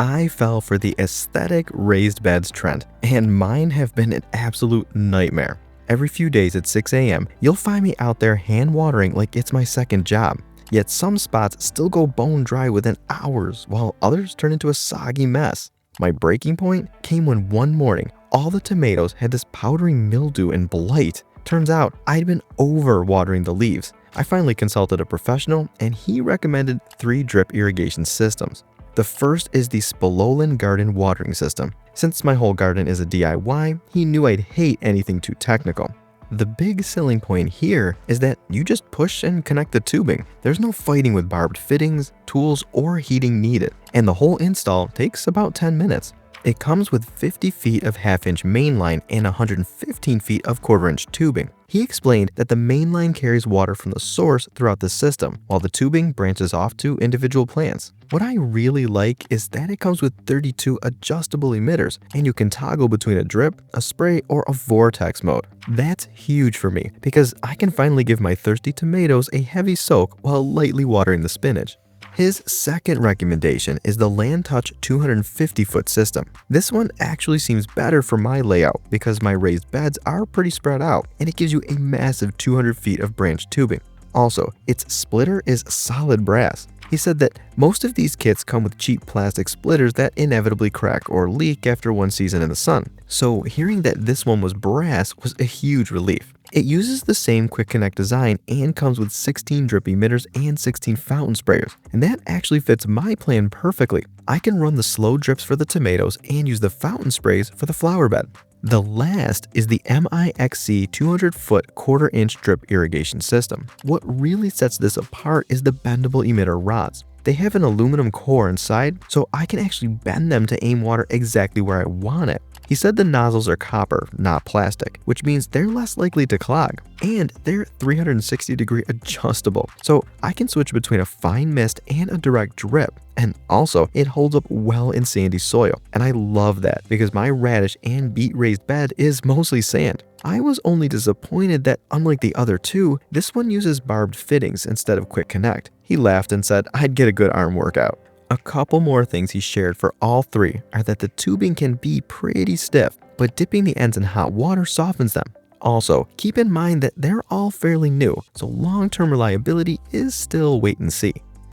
I fell for the aesthetic raised beds trend, and mine have been an absolute nightmare. Every few days at 6 a.m., you'll find me out there hand watering like it's my second job. Yet some spots still go bone dry within hours, while others turn into a soggy mess. My breaking point came when one morning, all the tomatoes had this powdery mildew and blight. Turns out I'd been overwatering the leaves. I finally consulted a professional, and he recommended 3 drip irrigation systems. The first is the Spololin garden watering system. Since my whole garden is a DIY, he knew I'd hate anything too technical. The big selling point here is that you just push and connect the tubing. There's no fighting with barbed fittings, tools, or heating needed, and the whole install takes about 10 minutes. It comes with 50 feet of half-inch main line and 115 feet of quarter-inch tubing. He explained that the main line carries water from the source throughout the system, while the tubing branches off to individual plants. What I really like is that it comes with 32 adjustable emitters, and you can toggle between a drip, a spray, or a vortex mode. That's huge for me because I can finally give my thirsty tomatoes a heavy soak while lightly watering the spinach. His second recommendation is the LandTouch 250-foot system. This one actually seems better for my layout because my raised beds are pretty spread out, and it gives you a massive 200 feet of branch tubing. Also, its splitter is solid brass. He said that most of these kits come with cheap plastic splitters that inevitably crack or leak after one season in the sun. So hearing that this one was brass was a huge relief. It uses the same quick connect design and comes with 16 drip emitters and 16 fountain sprayers, and that actually fits my plan perfectly. I can run the slow drips for the tomatoes and use the fountain sprays for the flower bed. The last is the MIXC 200-foot quarter-inch drip irrigation system. What really sets this apart is the bendable emitter rods. They have an aluminum core inside, so I can actually bend them to aim water exactly where I want it. He said the nozzles are copper, not plastic, which means they're less likely to clog. And they're 360-degree adjustable, so I can switch between a fine mist and a direct drip. And also, it holds up well in sandy soil, and I love that because my radish and beet raised bed is mostly sand. I was only disappointed that unlike the other two, this one uses barbed fittings instead of quick connect. He laughed and said I'd get a good arm workout. A couple more things he shared for all 3 are that the tubing can be pretty stiff, but dipping the ends in hot water softens them. Also, keep in mind that they're all fairly new, so long-term reliability is still wait and see.